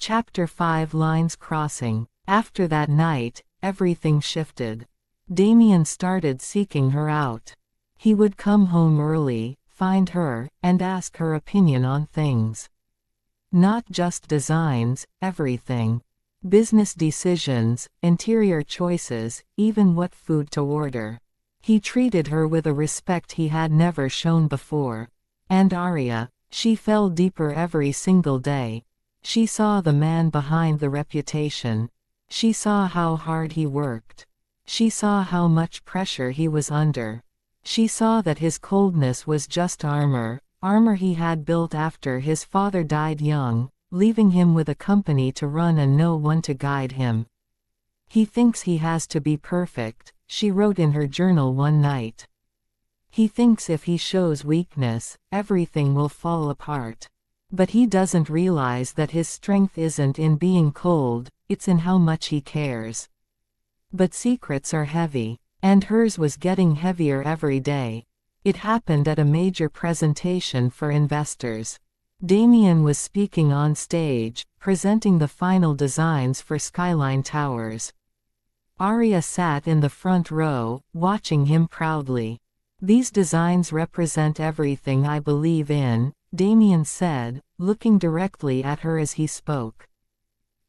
Chapter 5 Lines Crossing. After that night, everything shifted. Damian started seeking her out. He would come home early, find her, and ask her opinion on things. Not just designs, everything. Business decisions, interior choices, even what food to order. He treated her with a respect he had never shown before. And Aria, she fell deeper every single day. She saw the man behind the reputation. She saw how hard he worked. She saw how much pressure he was under. She saw that his coldness was just armor he had built after his father died young, leaving him with a company to run and no one to guide him. He thinks he has to be perfect, she wrote in her journal one night. He thinks if he shows weakness, everything will fall apart. But he doesn't realize that his strength isn't in being cold, it's in how much he cares. But secrets are heavy, and hers was getting heavier every day. It happened at a major presentation for investors. Damian was speaking on stage, presenting the final designs for Skyline Towers. Aria sat in the front row, watching him proudly. "These designs represent everything I believe in," Damian said, looking directly at her as he spoke.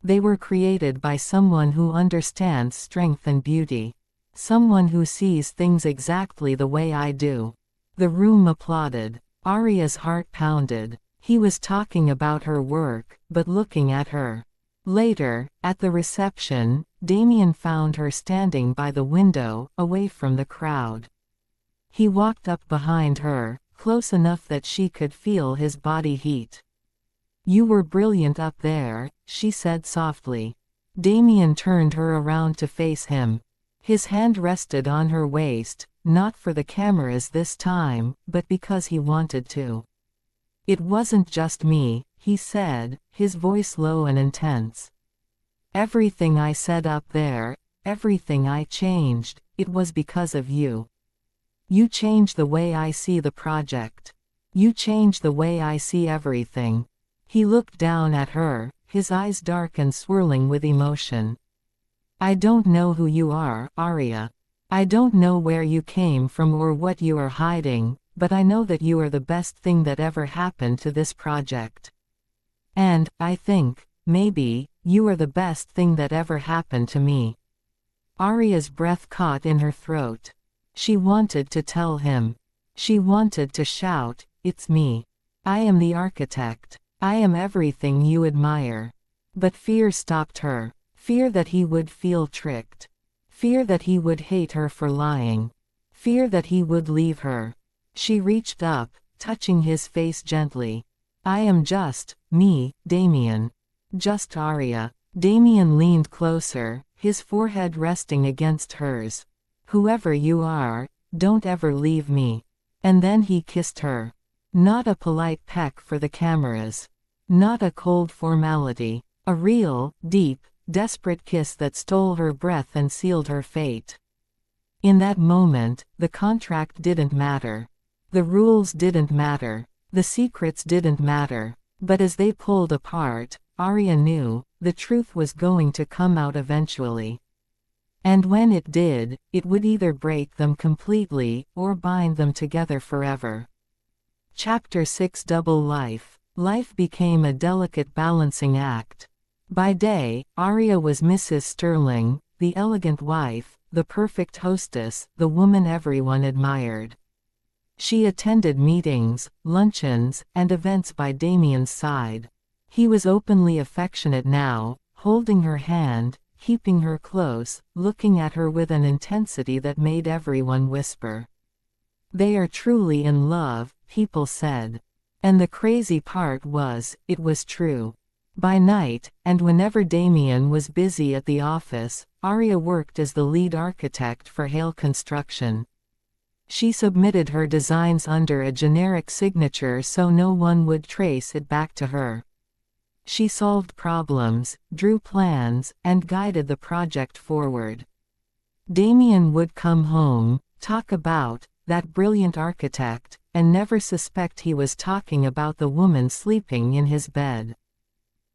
"They were created by someone who understands strength and beauty. Someone who sees things exactly the way I do." The room applauded. Aria's heart pounded. He was talking about her work, but looking at her. Later, at the reception, Damian found her standing by the window, away from the crowd. He walked up behind her, close enough that she could feel his body heat. "You were brilliant up there," she said softly. Damian turned her around to face him. His hand rested on her waist, not for the cameras this time, but because he wanted to. "It wasn't just me," he said, his voice low and intense. "Everything I said up there, everything I changed, it was because of you. You changed the way I see the project. You changed the way I see everything." He looked down at her, his eyes dark and swirling with emotion. "I don't know who you are, Aria. I don't know where you came from or what you are hiding, but I know that you are the best thing that ever happened to this project. And, I think, maybe, you are the best thing that ever happened to me." Aria's breath caught in her throat. She wanted to tell him. She wanted to shout, "It's me. I am the architect. I am everything you admire." But fear stopped her. Fear that he would feel tricked. Fear that he would hate her for lying. Fear that he would leave her. She reached up, touching his face gently. "I am just me, Damian. Just Aria." Damian leaned closer, his forehead resting against hers. "Whoever you are, don't ever leave me." And then he kissed her. Not a polite peck for the cameras. Not a cold formality. A real, deep, desperate kiss that stole her breath and sealed her fate. In that moment, the contract didn't matter. The rules didn't matter. The secrets didn't matter. But as they pulled apart, Aria knew, the truth was going to come out eventually. And when it did, it would either break them completely, or bind them together forever. Chapter 6 Double Life. Life became a delicate balancing act. By day, Aria was Mrs. Sterling, the elegant wife, the perfect hostess, the woman everyone admired. She attended meetings, luncheons, and events by Damian's side. He was openly affectionate now, holding her hand, keeping her close, looking at her with an intensity that made everyone whisper. "They are truly in love," people said. And the crazy part was, it was true. By night, and whenever Damian was busy at the office, Aria worked as the lead architect for Hale Construction. She submitted her designs under a generic signature so no one would trace it back to her. She solved problems, drew plans, and guided the project forward. Damian would come home, talk about that brilliant architect, and never suspect he was talking about the woman sleeping in his bed.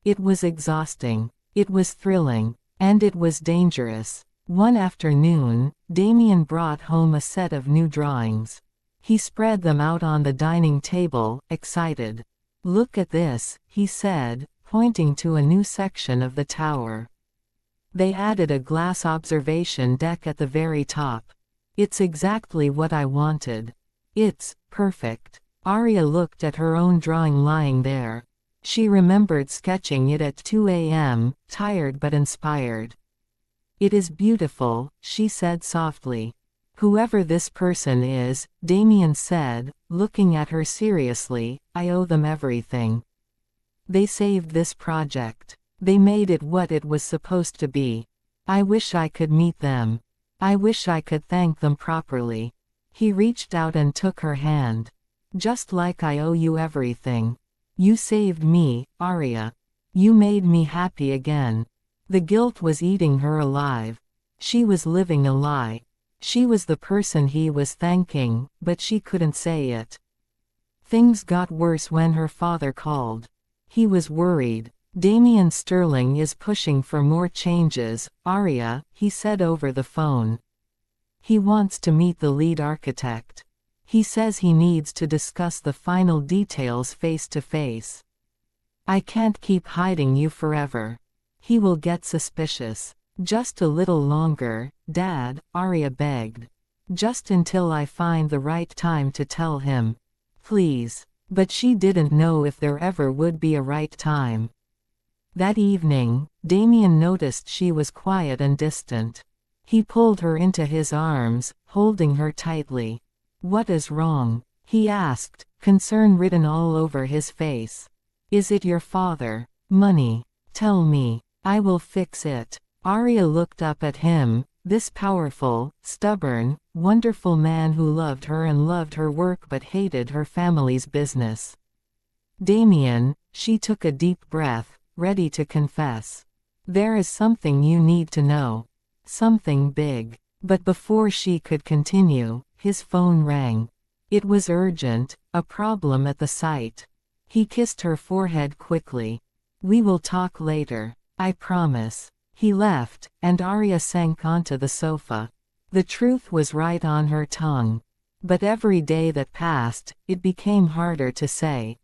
It was exhausting. It was thrilling. And it was dangerous. One afternoon, Damian brought home a set of new drawings. He spread them out on the dining table, excited. "Look at this," he said, pointing to a new section of the tower. They added a glass observation deck at the very top. "It's exactly what I wanted. It's perfect." Aria looked at her own drawing lying there. She remembered sketching it at 2 a.m., tired but inspired. "It is beautiful," she said softly. "Whoever this person is," Damian said, looking at her seriously, "I owe them everything. They saved this project. They made it what it was supposed to be. I wish I could meet them. I wish I could thank them properly." He reached out and took her hand. "Just like I owe you everything. You saved me, Aria. You made me happy again." The guilt was eating her alive. She was living a lie. She was the person he was thanking, but she couldn't say it. Things got worse when her father called. He was worried. "Damian Sterling is pushing for more changes, Aria," he said over the phone. "He wants to meet the lead architect. He says he needs to discuss the final details face to face. I can't keep hiding you forever. He will get suspicious." "Just a little longer, Dad," Aria begged. "Just until I find the right time to tell him. Please." But she didn't know if there ever would be a right time. That evening, Damian noticed she was quiet and distant. He pulled her into his arms, holding her tightly. "What is wrong?" he asked, concern written all over his face. "Is it your father? Money? Tell me. I will fix it." Aria looked up at him, this powerful, stubborn, wonderful man who loved her and loved her work but hated her family's business. "Damian," she took a deep breath, ready to confess. "There is something you need to know. Something big." But before she could continue, his phone rang. It was urgent, a problem at the site. He kissed her forehead quickly. "We will talk later. I promise." He left, and Aria sank onto the sofa. The truth was right on her tongue. But every day that passed, it became harder to say.